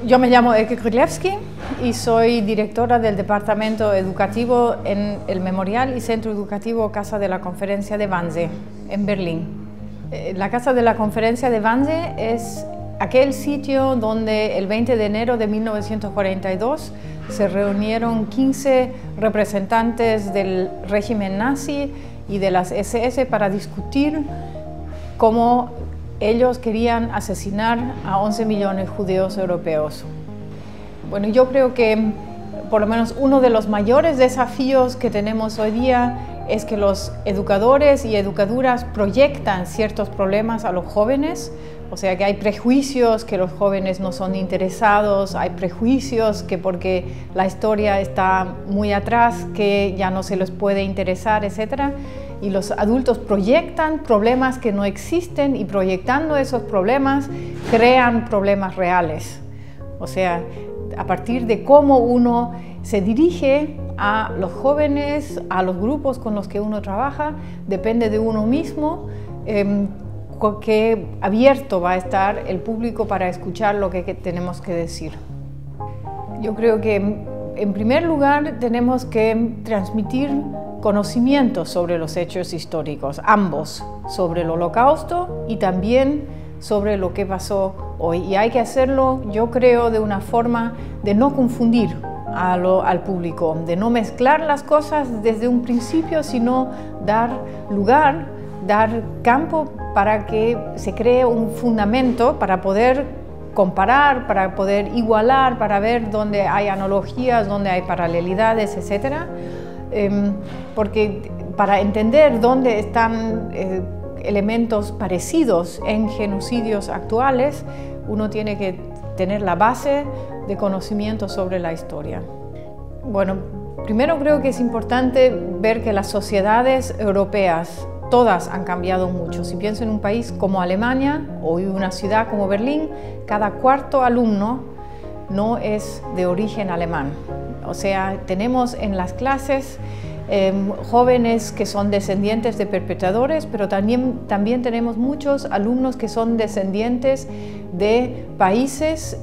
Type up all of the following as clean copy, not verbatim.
Yo me llamo Elke Krylewski y soy directora del Departamento Educativo en el Memorial y Centro Educativo Casa de la Conferencia de Wannsee, en Berlín. La Casa de la Conferencia de Wannsee es aquel sitio donde el 20 de enero de 1942 se reunieron 15 representantes del régimen nazi y de las SS para discutir cómo ellos querían asesinar a 11 millones de judíos europeos. Bueno, yo creo que por lo menos uno de los mayores desafíos que tenemos hoy día es que los educadores y educadoras proyectan ciertos problemas a los jóvenes, o sea que hay prejuicios que los jóvenes no son interesados, hay prejuicios que porque la historia está muy atrás, que ya no se les puede interesar, etc. Y los adultos proyectan problemas que no existen y proyectando esos problemas crean problemas reales. O sea, a partir de cómo uno se dirige a los jóvenes, a los grupos con los que uno trabaja, depende de uno mismo qué abierto va a estar el público para escuchar lo que tenemos que decir. Yo creo que en primer lugar tenemos que transmitir conocimientos sobre los hechos históricos, ambos, sobre el Holocausto y también sobre lo que pasó hoy. Y hay que hacerlo, yo creo, de una forma de no confundir al público, de no mezclar las cosas desde un principio, sino dar lugar, dar campo para que se cree un fundamento para poder comparar, para poder igualar, para ver dónde hay analogías, dónde hay paralelidades, etc. Porque para entender dónde están elementos parecidos en genocidios actuales, uno tiene que tener la base de conocimiento sobre la historia. Bueno, primero creo que es importante ver que las sociedades europeas todas han cambiado mucho. Si pienso en un país como Alemania o una ciudad como Berlín, cada cuarto alumno no es de origen alemán. O sea, tenemos en las clases jóvenes que son descendientes de perpetradores, pero también tenemos muchos alumnos que son descendientes de países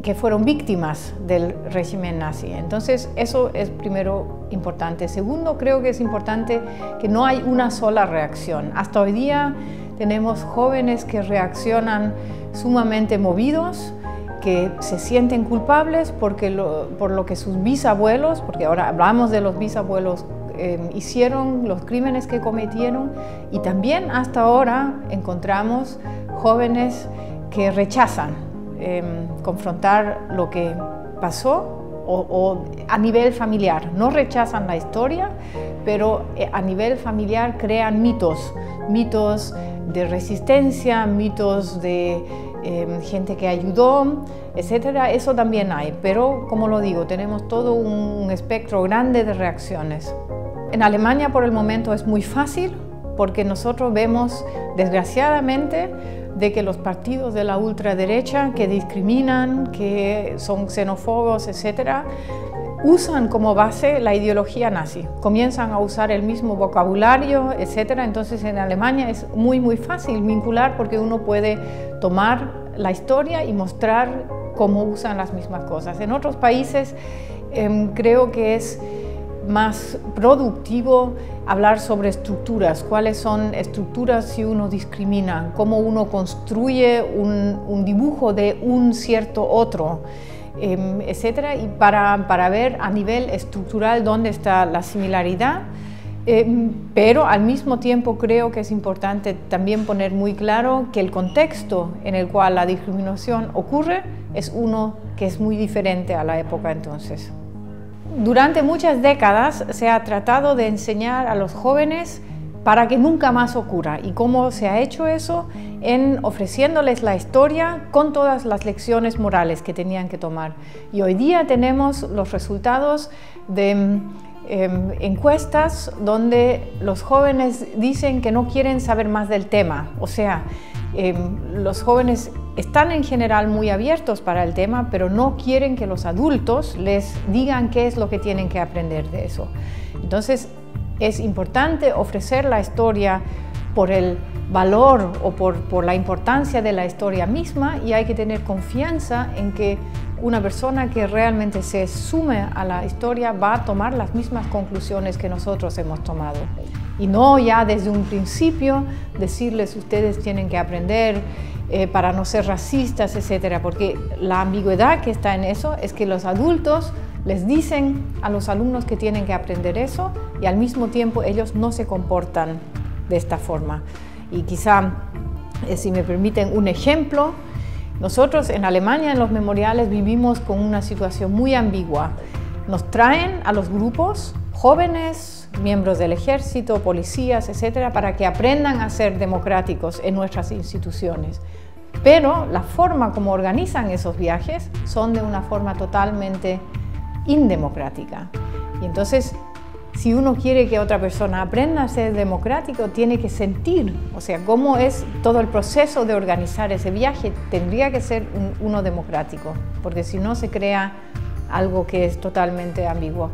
que fueron víctimas del régimen nazi. Entonces, eso es primero importante. Segundo, creo que es importante que no hay una sola reacción. Hasta hoy día tenemos jóvenes que reaccionan sumamente movidos, que se sienten culpables por lo que sus bisabuelos, porque ahora hablamos de los bisabuelos, hicieron, los crímenes que cometieron, y también hasta ahora encontramos jóvenes que rechazan confrontar lo que pasó o a nivel familiar. No rechazan la historia, pero a nivel familiar crean mitos de resistencia, mitos de gente que ayudó, etcétera. Eso también hay, pero como lo digo, tenemos todo un espectro grande de reacciones. En Alemania por el momento es muy fácil porque nosotros vemos, desgraciadamente, de que los partidos de la ultraderecha que discriminan, que son xenófobos, etc., usan como base la ideología nazi. Comienzan a usar el mismo vocabulario, etc. Entonces en Alemania es muy fácil vincular porque uno puede tomar la historia y mostrar cómo usan las mismas cosas. En otros países creo que es más productivo hablar sobre estructuras, cuáles son estructuras si uno discrimina, cómo uno construye un dibujo de un cierto otro, etcétera, y para ver a nivel estructural dónde está la similaridad, pero al mismo tiempo creo que es importante también poner muy claro que el contexto en el cual la discriminación ocurre es uno que es muy diferente a la época entonces. Durante muchas décadas se ha tratado de enseñar a los jóvenes para que nunca más ocurra. ¿Y cómo se ha hecho eso? Ofreciéndoles la historia con todas las lecciones morales que tenían que tomar. Y hoy día tenemos los resultados de encuestas donde los jóvenes dicen que no quieren saber más del tema. O sea, los jóvenes están en general muy abiertos para el tema, pero no quieren que los adultos les digan qué es lo que tienen que aprender de eso. Entonces, es importante ofrecer la historia por el valor o por la importancia de la historia misma, y hay que tener confianza en que una persona que realmente se sume a la historia va a tomar las mismas conclusiones que nosotros hemos tomado. Y no ya desde un principio decirles ustedes tienen que aprender para no ser racistas, etcétera, porque la ambigüedad que está en eso es que los adultos les dicen a los alumnos que tienen que aprender eso y al mismo tiempo ellos no se comportan de esta forma. Y quizá, si me permiten un ejemplo, nosotros en Alemania en los memoriales vivimos con una situación muy ambigua. Nos traen a los grupos jóvenes, miembros del ejército, policías, etcétera, para que aprendan a ser democráticos en nuestras instituciones. Pero la forma como organizan esos viajes son de una forma totalmente indemocrática. Y entonces, si uno quiere que otra persona aprenda a ser democrático, tiene que sentir, o sea, cómo es todo el proceso de organizar ese viaje, tendría que ser uno democrático, porque si no se crea algo que es totalmente ambiguo.